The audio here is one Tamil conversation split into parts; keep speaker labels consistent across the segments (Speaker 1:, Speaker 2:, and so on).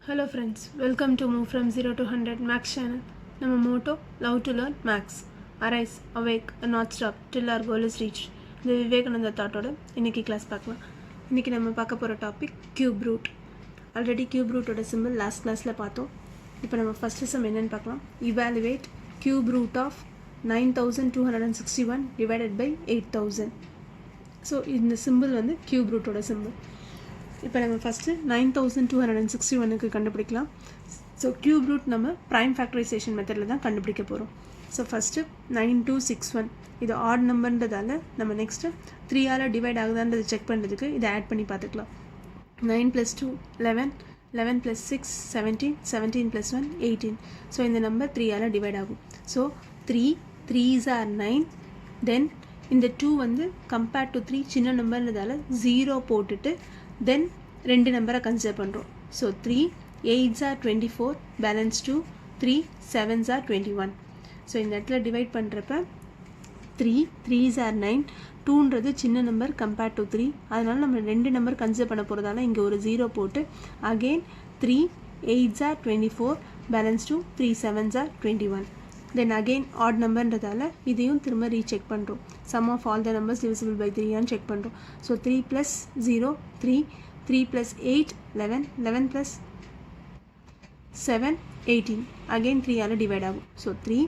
Speaker 1: Hello friends, welcome to Move from 0 to 100 Max channel. நம்ம motto, love to learn Max. Arise, awake, and not stop till our goal is reached. இந்த விவேகானந்த தாட்டோட இன்னைக்கு கிளாஸ் பார்க்கலாம். இன்னைக்கு நம்ம பார்க்க போகிற topic cube root. Already cube ரூட்டோட சிம்பிள் லாஸ்ட் கிளாஸில் பார்த்தோம். இப்போ நம்ம ஃபஸ்ட்டு சம் என்னென்னு பார்க்கலாம். Evaluate cube root of 9261 divided by 8000. So இந்த சிம்பிள் வந்து கியூப் ரூட்டோட சிம்பிள். இப்போ நம்ம ஃபஸ்ட்டு 9261க்கு கண்டுபிடிக்கலாம். ஸோ கியூப் ரூட் நம்ம ப்ரைம் ஃபேக்டரைசேஷன் மெத்தடில் தான் கண்டுபிடிக்க போகிறோம். ஸோ ஃபஸ்ட்டு 9261 இது ஆட் நம்பர்ன்றதால நம்ம நெக்ஸ்ட்டு 3ஆல் டிவைட் ஆகுதான்றது செக் பண்ணுறதுக்கு இதை ஆட் பண்ணி பார்த்துக்கலாம். 9 + 2 11, 11 + 6 17, 17 + 1 18. ஸோ இந்த நம்பர் 3ஆல் டிவைட் ஆகும். So 3 3s are 9. தென் இந்த 2 வந்து கம்பேர்ட் டு 3 சின்ன நம்பர்ன்றதால 0 போட்டுட்டு தென் ரெண்டு நம்பரை கன்சிடர் பண்ணுறோம். So 3 8s are 24, balance 2 3 7s are 21. So இந்த இடத்துல டிவைட் பண்ணுறப்ப 3 3s are 9, 2ன்றது சின்ன நம்பர் கம்பேர்ட் டு 3, அதனால் நம்ம ரெண்டு நம்பர் கன்சிடர் பண்ண போகிறதால இங்கே ஒரு 0 போட்டு again 3 8s are 24, balance 2 3 7s are 21. Then again odd நம்பர்ன்றதால இதையும் திரும்ப ரீசெக் பண்ணுறோம். Sum of all the numbers divisible by 3 check பண்ணுறோம். ஸோ 3 + 0 3, 3 + 8 11, 11 + 7 18. அகெயின் 3ஆல் டிவைட் ஆகும். ஸோ 3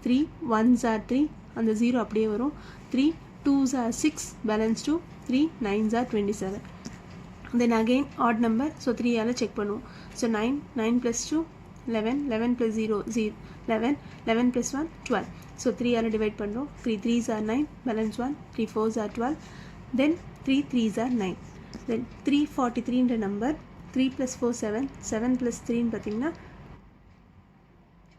Speaker 1: 3 1s are 3, அந்த 0 அப்படியே வரும். 3 2s are 6, balance 2 3 9s are 27. Then again odd number. So 3ஆல் செக் பண்ணுவோம். ஸோ 9 9 + 2 11, 11 + 0 0 11, 11 + 1 12. ஸோ 3ஆல் டிவைட் பண்ணுறோம். 3 3s are 9, balance 1 3 4s are 12. Then 3 3s are 9. Then 343ன்ற நம்பர் 3 + 4 7, 7 + 3ன்னு பார்த்தீங்கன்னா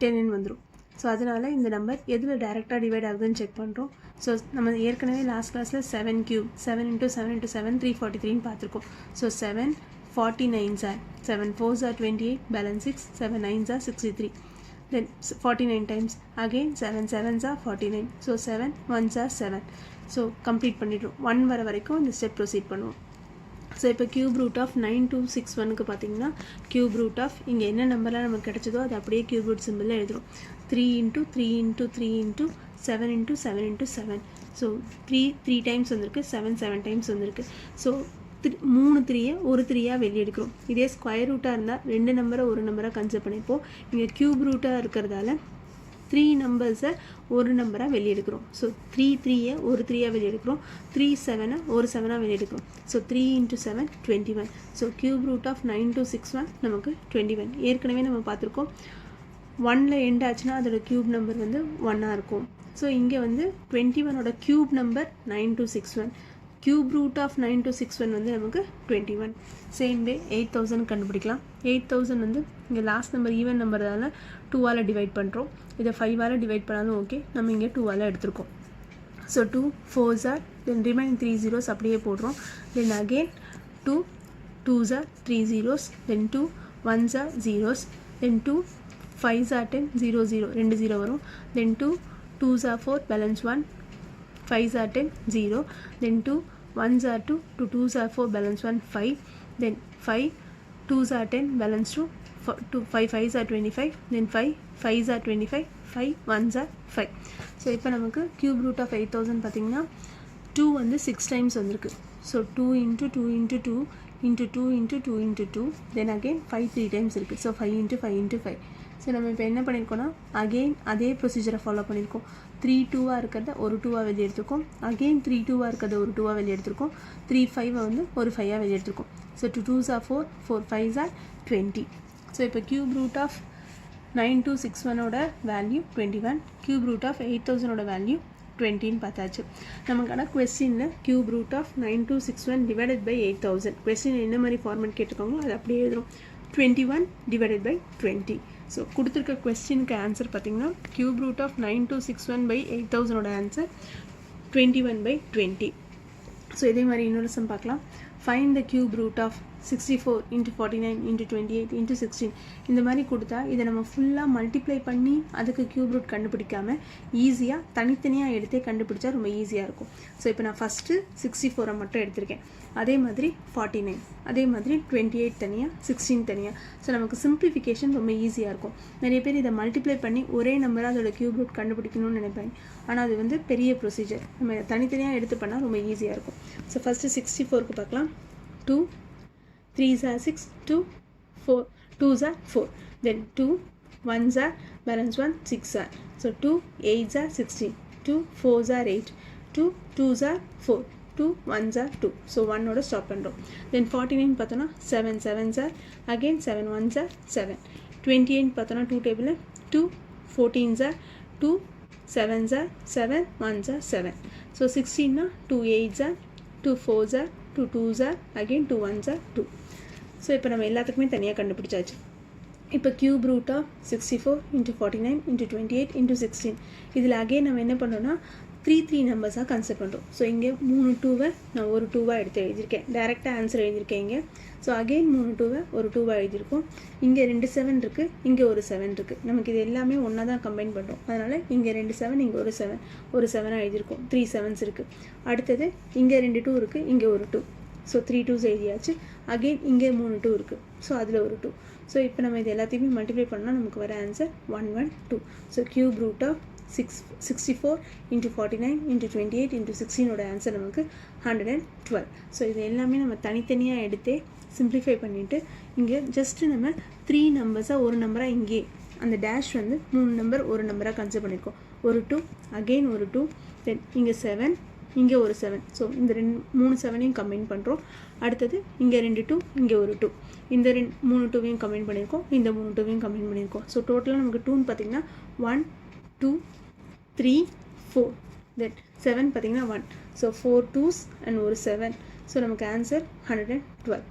Speaker 1: 10 வந்துடும். ஸோ அதனால் இந்த நம்பர் எதில் டேரெக்டாக டிவைட் ஆகுதுன்னு செக் பண்ணுறோம். ஸோ நம்ம ஏற்கனவே லாஸ்ட் கிளாஸில் 7 cube 7 × 7 × 7 343ன்னு பார்த்துருக்கோம். So 7 49s are 7 4s are 28, balance 6 7 9s are 63. Then 49 times again 7 7s are 49. So 7 1s are 7. So complete பண்ணிடுறோம். 1 வர வரைக்கும் இந்த ஸ்டெப் ப்ரொசீட் பண்ணுவோம். ஸோ இப்போ கியூப் ரூட் ஆஃப் 9261க்கு பார்த்தீங்கன்னா கியூப் ரூட் ஆஃப் இங்கே என்ன நம்பர்லாம் நமக்கு கிடச்சதோ அது அப்படியே கியூப் ரூட் சிம்பிளில் எழுதுகிறோம். 3 × 3 × 3 × 7 × 7 × 7. ஸோ 3 டைம்ஸ் வந்திருக்கு, 7 டைம்ஸ் வந்திருக்கு. ஸோ 3 3யை ஒரு 3யாக வெளியே எடுக்கிறோம். இதே ஸ்கொயர் ரூட்டாக இருந்தால் ரெண்டு நம்பரை ஒரு நம்பராக கன்சிடர் பண்ணிப்போம். இங்கே கியூப் ரூட்டாக இருக்கிறதால 3 நம்பர்ஸை ஒரு நம்பராக வெளியே எடுக்கிறோம். ஸோ 3 3யை ஒரு 3யாக வெளியே எடுக்கிறோம். 3 7 ஒரு 7ஆக வெளியே எடுக்கிறோம். So 3 × 7 21. So cube root of 9261 நமக்கு 21. ஏற்கனவே நம்ம பார்த்துருக்கோம் 1ல் எண்ட் ஆச்சுன்னா அதோட கியூப் நம்பர் வந்து 1ஆக இருக்கும். ஸோ இங்கே வந்து 21ஓட cube number 9261. Cube root of 9261 வந்து நமக்கு 21. சேம் வே 8000 கண்டுபிடிக்கலாம். 8000 வந்து இங்கே லாஸ்ட் நம்பர் ஈவன் நம்பர்னால 2ஆல் டிவைட் பண்ணுறோம். இதை 5ஆல் டிவைட் பண்ணாலும் ஓகே, நம்ம இங்கே 2ஆல் எடுத்திருக்கோம். So 2 4s are, then remaining 3 zeros அப்படியே போடுறோம். Then again 2 2s are 3 zeros, then 2 1s are zeros, then 2 5s are 10 0 0 2 0 வரும். தென் 2 2s are 4, balance 1 5s are 10 0, then 2 1s are 2, 2 2s are 4, balance 1 5, then 5 2s are 10, balance 2 5 5s are 25, then 5 5s are 25, 5 1s are 5. So இப்போ நமக்கு கியூப் ரூட் ஆஃப் 8000 பார்த்தீங்கன்னா 2 வந்து 6 டைம்ஸ் வந்திருக்கு. ஸோ 2 × 2 × 2 × 2 × 2 × 2, தென் அகெயின் 5 3 டைம்ஸ் இருக்குது. ஸோ 5 × 5 × 5. ஸோ நம்ம இப்போ என்ன பண்ணியிருக்கோன்னா அகெயின் அதே ப்ரொசீஜரை ஃபாலோ பண்ணியிருக்கோம். 3 2ஆக இருக்கிறத ஒரு 2ஆக வெளியே எடுத்துருக்கோம். அகெயின் 3 2ஆக இருக்கிறத ஒரு 2ஆக வெளியே எடுத்துருக்கோம். 3 5 வந்து ஒரு 5ஆக வெளியே எடுத்துருக்கோம். So 2 2s are 4, 4 5s are 20. So இப்போ கியூப் ரூட் ஆஃப் 9261ஓட வேல்யூ 21, கியூப் ரூட் ஆஃப் 8000ஓட வேல்யூ 20ன்னு பார்த்தாச்சு. நமக்கான கொஸ்டினில் கியூப் root of 9261 divided by 8000 question என்ன மாதிரி ஃபார்மேட் கேட்டிருக்காங்களோ அது அப்படியே எழுதுறோம். 21 டிவைடட் பை 20. ஸோ கொடுத்துருக்க கொஸ்டினுக்கு ஆன்சர் பார்த்தீங்கன்னா கியூப் ரூட் ஆஃப் 9261 பை 8000ஓட ஆன்சர் 21 பை 20. ஸோ இதே மாதிரி இன்னொரு சம் பார்க்கலாம். Find the cube root of 64 into 49 into 28 into 16 இந்த மாதிரி கொடுத்தா இதை நம்ம ஃபுல்லாக மல்டிப்ளை பண்ணி அதுக்கு கியூப் ரூட் கண்டுபிடிக்காமல் ஈஸியாக தனித்தனியாக எடுத்தே கண்டுபிடிச்சா ரொம்ப ஈஸியாக இருக்கும். ஸோ இப்போ நான் ஃபஸ்ட்டு 64 மட்டும் எடுத்திருக்கேன். அதே மாதிரி 49, அதே மாதிரி 28 தனியாக, 16 தனியாக. ஸோ நமக்கு சிம்பிளிஃபிகேஷன் ரொம்ப ஈஸியாக இருக்கும். நிறைய பேர் இதை மல்டிப்ளை பண்ணி ஒரே நம்பராக அதோட கியூப் ரூட் கண்டுபிடிக்கணும்னு நினைப்பாங்க. ஆனால் அது வந்து பெரிய ப்ரொசீஜர். நம்ம இதை தனித்தனியாக எடுத்து பண்ணால் ரொம்ப ஈஸியாக இருக்கும். ஸோ ஃபஸ்ட்டு 64க்கு பார்க்கலாம். 2 3s are 6, 2 4 2s are 4, then 2 1s are balance 1 6 are, so 2 8s are 16, 2 4s are 8, 2 2s are 4, 2 1s are 2, so 1 ஓட ஸ்டாப் பண்ணுறோம். then 49 பார்த்தோன்னா 7 7s are, again 7 1s are 7, 28 பார்த்தோன்னா 2 table 2 14s are 2 7s are 7 1s are 7, so 16 2 8s are 2 4s are 2 2s are, again 2 1s are 2. So இப்போ நம்ம எல்லாத்துக்குமே தனியாக கண்டுபிடிச்சாச்சு. இப்போ cube root of 64 into 49 into 28 into 16 இதில் அகெயின் நம்ம என்ன பண்ணோன்னா 3 நம்பர்ஸாக கன்சிடர் பண்ணுறோம். ஸோ இங்கே 3 2வை நான் ஒரு 2வாக எடுத்து எழுதியிருக்கேன். டேரெக்டாக ஆன்சர் எழுதியிருக்கேன் இங்கே. ஸோ அகெயின் 3 2வை ஒரு 2வாக எழுதியிருக்கோம். இங்கே 2 7 இருக்குது, இங்கே ஒரு 7 இருக்குது. நமக்கு இது எல்லாமே ஒன்றா தான் கம்பைன் பண்ணுறோம். அதனால் இங்கே 2 7, இங்கே ஒரு 7, ஒரு 7ஆக எழுதியிருக்கோம். 3 7s இருக்குது. அடுத்தது இங்கே 2 2 இருக்குது, இங்கே ஒரு 2. ஸோ 3 2s எழுதியாச்சு. அகெயின் இங்கே 3 2 இருக்குது. ஸோ அதில் ஒரு 2. ஸோ இப்போ நம்ம இது எல்லாத்தையுமே மல்டிப்ளை பண்ணால் நமக்கு வர answer 1 1 2. So cube root of 64 into 49 into 28 into 16ஓட ஆன்சர் நமக்கு 112. ஸோ இது எல்லாமே நம்ம தனித்தனியாக எடுத்தே சிம்பிளிஃபை பண்ணிவிட்டு இங்கே ஜஸ்ட்டு நம்ம 3 நம்பர்ஸாக ஒரு நம்பராக இங்கே அந்த டேஷ் வந்து 3 நம்பர் ஒரு நம்பராக கன்சிடர் பண்ணியிருக்கோம். ஒரு 2, அகெயின் ஒரு 2, தென் இங்கே 7, இங்கே ஒரு 7. ஸோ இந்த 3 7ஐயும் கம்பைன் பண்ணுறோம். அடுத்தது இங்கே 2 2, இங்கே ஒரு 2. இந்த 3 2வையும் கம்பைன் பண்ணியிருக்கோம், இந்த 3 2வையும் கம்பைன் பண்ணியிருக்கோம். ஸோ டோட்டலாக நமக்கு 2ன்னு பார்த்தீங்கன்னா 1 2 3 4, தென் 7 பார்த்தீங்கன்னா 1. ஸோ 4 2s அண்ட் ஒரு 7. ஸோ நமக்கு ஆன்சர் 112.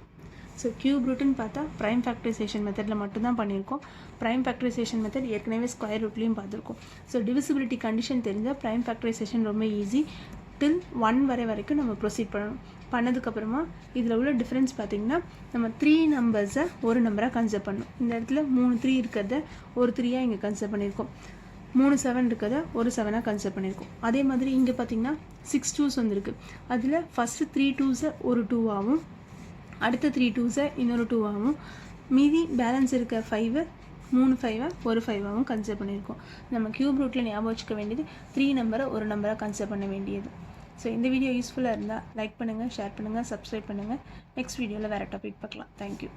Speaker 1: ஸோ கியூப் ரூட்டுன்னு பார்த்தா ப்ரைம் ஃபேக்டரைசேஷன் மெத்தடில் மட்டும்தான் பண்ணியிருக்கோம். ப்ரைம் ஃபேக்டரைசேஷன் மெத்தட் ஏற்கனவே ஸ்கொயர் ரூட்லேயும் பார்த்துருக்கோம். ஸோ டிவிசிபிலிட்டி கண்டிஷன் தெரிஞ்சால் ப்ரைம் ஃபேக்டரைசேஷன் ரொம்ப ஈஸி. டில் 1 வரைக்கும் நம்ம ப்ரொசீட் பண்ணணும். பண்ணதுக்கப்புறமா இதில் உள்ள டிஃப்ரென்ஸ் பார்த்திங்கன்னா நம்ம 3 நம்பர்ஸை ஒரு நம்பராக கன்சிடர் பண்ணணும். இந்த இடத்துல 3 3 இருக்கிறத ஒரு 3யாக இங்கே கன்சிடர் பண்ணியிருக்கோம். 3 7 இருக்கிறத ஒரு 7ஆக கன்சிடர் பண்ணியிருக்கோம். அதே மாதிரி இங்கே பார்த்திங்கன்னா 6 2s வந்துருக்கு. அதில் ஃபஸ்ட்டு 3 2ஸை ஒரு 2ஆகவும் அடுத்த 3 2ஸை இன்னொரு 2ஆகவும் மீதி பேலன்ஸ் இருக்க 5 3 5 ஒரு 5ஆகவும் கன்சிடர் பண்ணியிருக்கோம். நம்ம கியூப் ரூட்டில் ஞாபகம் வச்சுக்க வேண்டியது 3 நம்பரை ஒரு நம்பராக கன்சிடர் பண்ண வேண்டியது. ஸோ இந்த வீடியோ யூஸ்ஃபுல்லாக இருந்தால் லைக் பண்ணுங்கள், ஷேர் பண்ணுங்கள், சப்ஸ்கிரைப் பண்ணுங்கள். நெக்ஸ்ட் வீடியோவில் வேறு டாபிக் பார்க்கலாம். தேங்க்யூ.